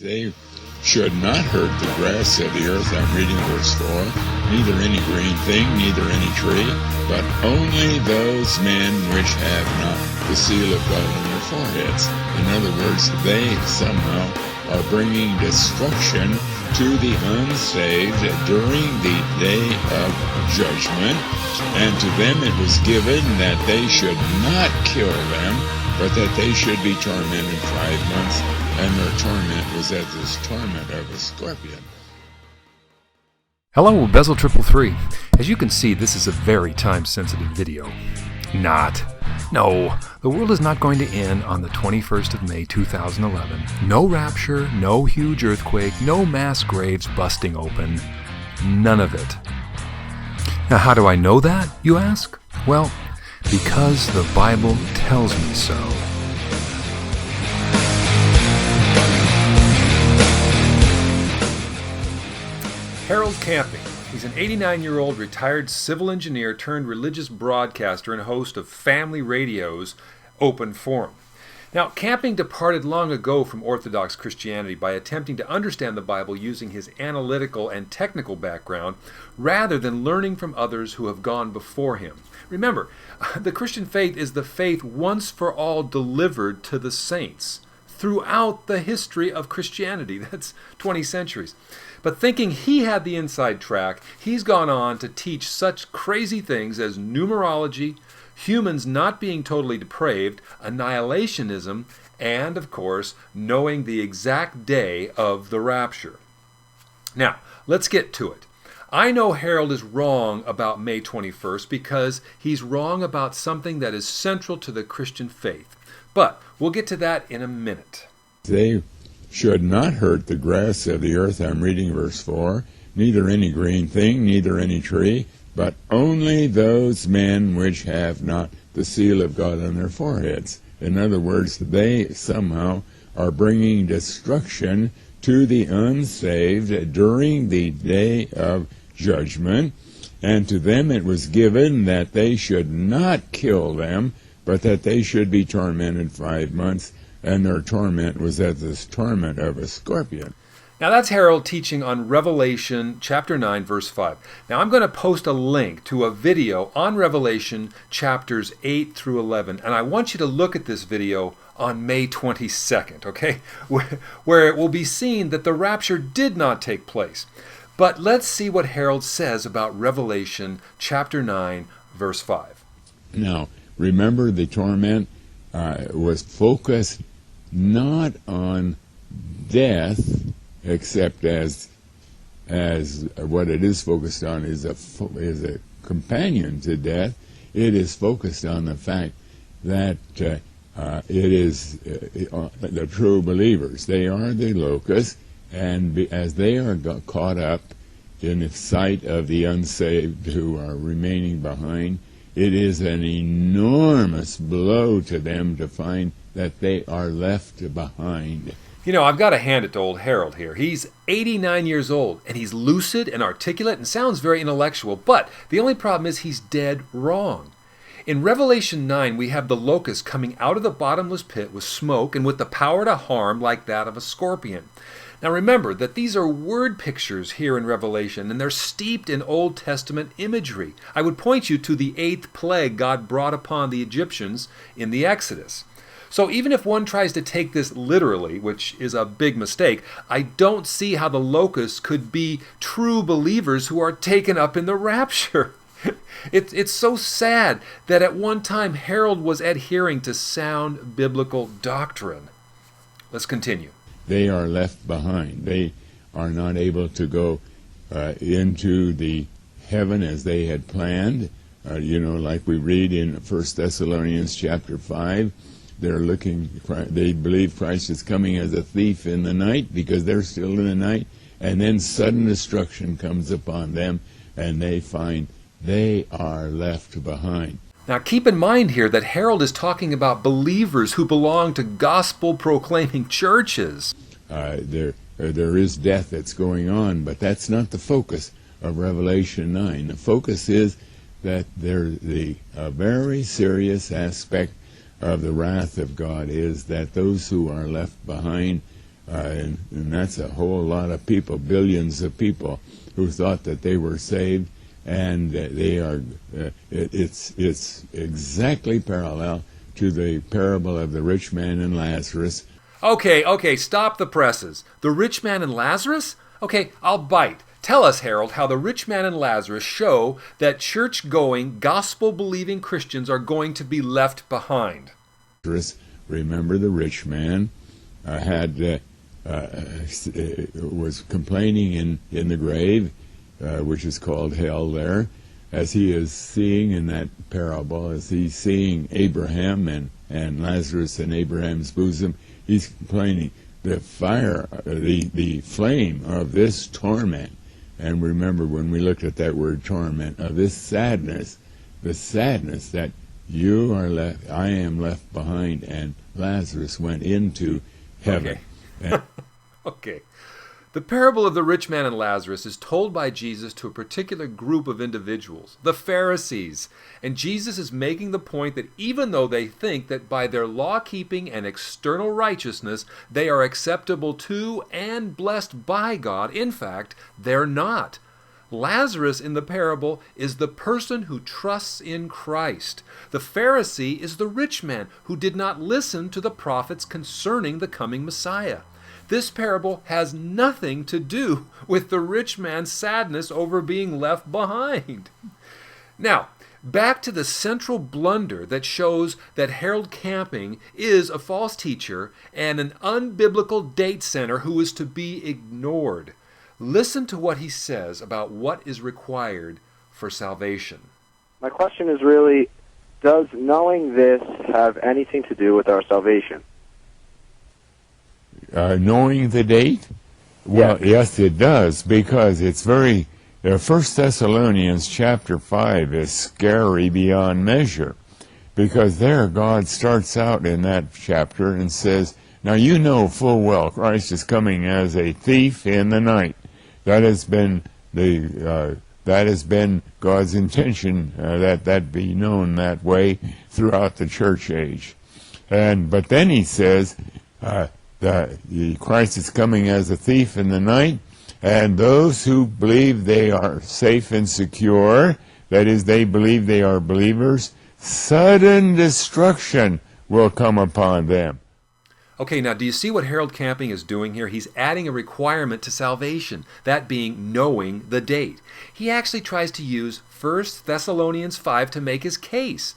They should not hurt the grass of the earth, I'm reading verse 4, neither any green thing, neither any tree, but only those men which have not the seal of God on their foreheads. In other words, they somehow are bringing destruction to the unsaved during the day of judgment, and to them it was given that they should not kill them, but that they should be tormented 5 months, and their torment was as the torment of a scorpion. Hello, Bezel 333. As you can see, this is a very time-sensitive video. No, the world is not going to end on the 21st of May 2011. No rapture, no huge earthquake, no mass graves busting open. None of it. Now, how do I know that, you ask? Well, because the Bible tells me so. Harold Camping. He's an 89-year-old retired civil engineer turned religious broadcaster and host of Family Radio's Open Forum. Now, Camping departed long ago from Orthodox Christianity by attempting to understand the Bible using his analytical and technical background rather than learning from others who have gone before him. Remember, the Christian faith is the faith once for all delivered to the saints throughout the history of Christianity. That's 20 centuries. But thinking he had the inside track, he's gone on to teach such crazy things as numerology, humans not being totally depraved, annihilationism, and, of course, knowing the exact day of the rapture. Now, let's get to it. I know Harold is wrong about May 21st because he's wrong about something that is central to the Christian faith. But we'll get to that in a minute. They should not hurt the grass of the earth, I'm reading verse 4, neither any green thing, neither any tree, but only those men which have not the seal of God on their foreheads. In other words, they somehow are bringing destruction to the unsaved during the day of judgment, and to them it was given that they should not kill them, but that they should be tormented 5 months, and their torment was as the torment of a scorpion. Now that's Harold teaching on Revelation chapter 9, verse 5. Now I'm going to post a link to a video on Revelation chapters 8 through 11, and I want you to look at this video on May 22nd, okay? Where it will be seen that the rapture did not take place. But let's see what Harold says about Revelation chapter 9, verse 5. Now, remember, the torment was focused not on death, except as what it is focused on is a companion to death. It is focused on the fact that it is the true believers. They are the locusts, and as they are caught up in the sight of the unsaved who are remaining behind, it is an enormous blow to them to find that they are left behind. You know, I've got to hand it to old Harold here. He's 89 years old, and he's lucid and articulate and sounds very intellectual, but the only problem is he's dead wrong. In Revelation 9, we have the locusts coming out of the bottomless pit with smoke and with the power to harm like that of a scorpion. Now remember that these are word pictures here in Revelation, and they're steeped in Old Testament imagery. I would point you to the 8th plague God brought upon the Egyptians in the Exodus. So even if one tries to take this literally, which is a big mistake, I don't see how the locusts could be true believers who are taken up in the rapture. It's so sad that at one time Harold was adhering to sound biblical doctrine. Let's continue. They are left behind. They are not able to go into the heaven as they had planned. Like we read in 1 Thessalonians chapter 5, they believe Christ is coming as a thief in the night because they're still in the night, and then sudden destruction comes upon them, and they find they are left behind. Now keep in mind here that Harold is talking about believers who belong to gospel-proclaiming churches. There is death that's going on, but that's not the focus of Revelation 9. The focus is that a very serious aspect of the wrath of God is that those who are left behind and that's a whole lot of people, billions of people who thought that they were saved, and they are. It's exactly parallel to the parable of the rich man and Lazarus. Okay, stop the presses. The rich man and Lazarus? Okay, I'll bite. Tell us, Harold, how the rich man and Lazarus show that church-going, gospel-believing Christians are going to be left behind. Remember, the rich man was complaining in the grave, which is called hell there, as he is seeing in that parable, as he's seeing Abraham and Lazarus in Abraham's bosom. He's complaining, the fire, the flame of this torment. And remember, when we looked at that word torment, of this sadness, the sadness that you are left, I am left behind, and Lazarus went into heaven. Okay. Okay. The parable of the rich man and Lazarus is told by Jesus to a particular group of individuals, the Pharisees. And Jesus is making the point that even though they think that by their law-keeping and external righteousness they are acceptable to and blessed by God, in fact, they're not. Lazarus in the parable is the person who trusts in Christ. The Pharisee is the rich man who did not listen to the prophets concerning the coming Messiah. This parable has nothing to do with the rich man's sadness over being left behind. Now, back to the central blunder that shows that Harold Camping is a false teacher and an unbiblical date center who is to be ignored. Listen to what he says about what is required for salvation. My question is really, does knowing this have anything to do with our salvation? Knowing the date? Well, yes, it does, because it's very... 1 Thessalonians chapter 5 is scary beyond measure, because there God starts out in that chapter and says, now you know full well Christ is coming as a thief in the night. That has been God's intention, that be known that way throughout the church age. But then he says, Christ is coming as a thief in the night, and those who believe they are safe and secure, that is, they believe they are believers, sudden destruction will come upon them. Okay, now do you see what Harold Camping is doing here? He's adding a requirement to salvation, that being knowing the date. He actually tries to use 1 Thessalonians 5 to make his case.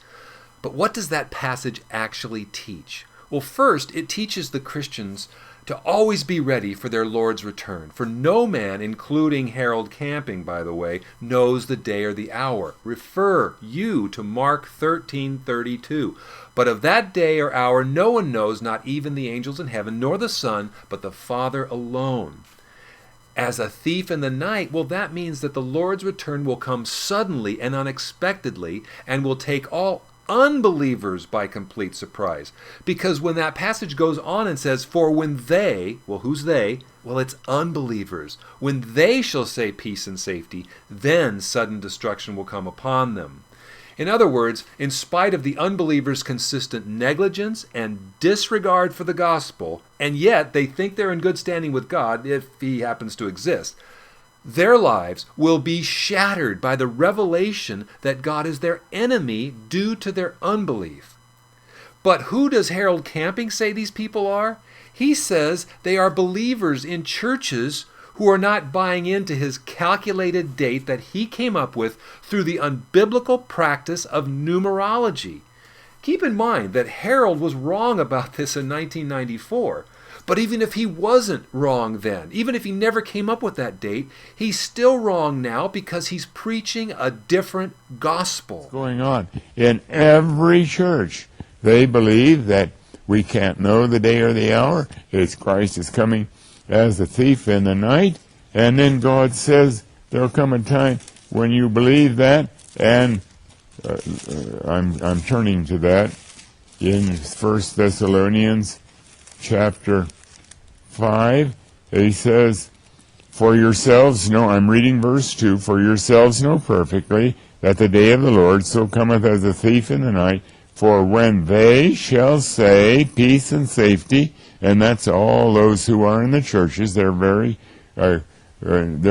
But what does that passage actually teach? Well, first, it teaches the Christians to always be ready for their Lord's return. For no man, including Harold Camping, by the way, knows the day or the hour. Refer you to Mark 13:32. But of that day or hour no one knows, not even the angels in heaven, nor the Son, but the Father alone. As a thief in the night, well, that means that the Lord's return will come suddenly and unexpectedly and will take all unbelievers by complete surprise. Because when that passage goes on and says, for when they, well, who's they? Well, it's unbelievers. When they shall say peace and safety, then sudden destruction will come upon them. In other words, in spite of the unbelievers' consistent negligence and disregard for the gospel, and yet they think they're in good standing with God if he happens to exist, their lives will be shattered by the revelation that God is their enemy due to their unbelief. But who does Harold Camping say these people are? He says they are believers in churches who are not buying into his calculated date that he came up with through the unbiblical practice of numerology. Keep in mind that Harold was wrong about this in 1994. But even if he wasn't wrong then, even if he never came up with that date, he's still wrong now because he's preaching a different gospel. What's going on in every church? They believe that we can't know the day or the hour. It's Christ is coming as a thief in the night, and then God says there'll come a time when you believe that, and I'm turning to that in 1 Thessalonians chapter 5. He says, for yourselves know, I'm reading verse 2, for yourselves know perfectly that the day of the Lord so cometh as a thief in the night, For when they shall say peace and safety, and that's all those who are in the churches, they're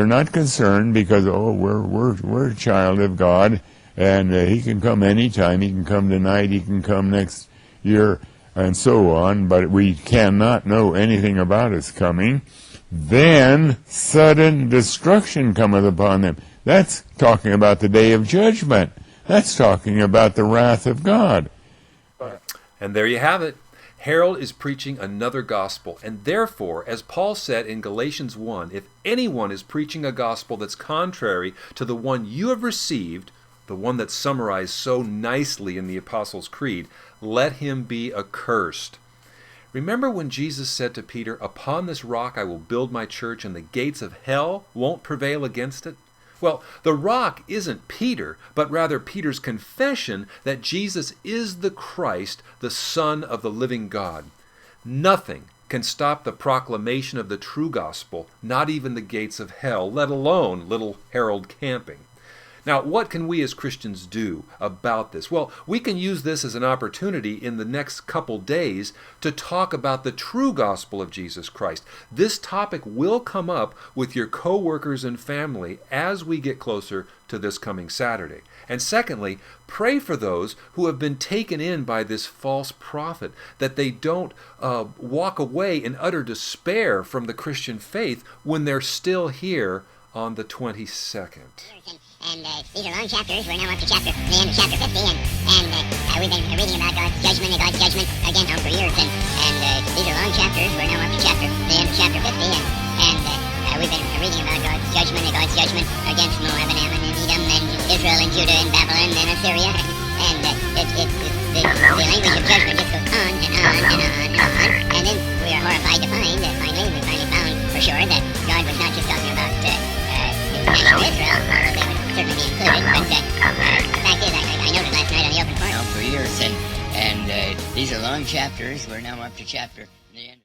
not concerned because we're a child of God, and He can come anytime. He can come tonight. He can come next year, and so on. But we cannot know anything about His coming. Then sudden destruction cometh upon them. That's talking about the day of judgment. That's talking about the wrath of God. And there you have it. Harold is preaching another gospel, and therefore, as Paul said in Galatians 1, if anyone is preaching a gospel that's contrary to the one you have received, the one that's summarized so nicely in the Apostles' Creed, let him be accursed. Remember when Jesus said to Peter, "Upon this rock I will build my church, and the gates of hell won't prevail against it"? Well, the rock isn't Peter, but rather Peter's confession that Jesus is the Christ, the Son of the living God. Nothing can stop the proclamation of the true gospel, not even the gates of hell, let alone little Harold Camping. Now, what can we as Christians do about this? Well, we can use this as an opportunity in the next couple days to talk about the true gospel of Jesus Christ. This topic will come up with your co-workers and family as we get closer to this coming Saturday. And secondly, pray for those who have been taken in by this false prophet, that they don't walk away in utter despair from the Christian faith when they're still here on the 22nd. And these are long chapters. We're now up to the end of chapter 50, and we've been reading about God's judgment again for years. And these are long chapters. We're now up to the end of chapter 50, and we've been reading about God's judgment against Moab and Ammon and Edom and Israel and Judah and Babylon and Assyria. And the language of judgment just goes on and on and on and on. And then we are horrified to find that we finally found for sure that God was not just talking about national Israel, although they would certainly be included, but the fact is, I noted last night on the open forum for years, and these are long chapters. We're now up to the end.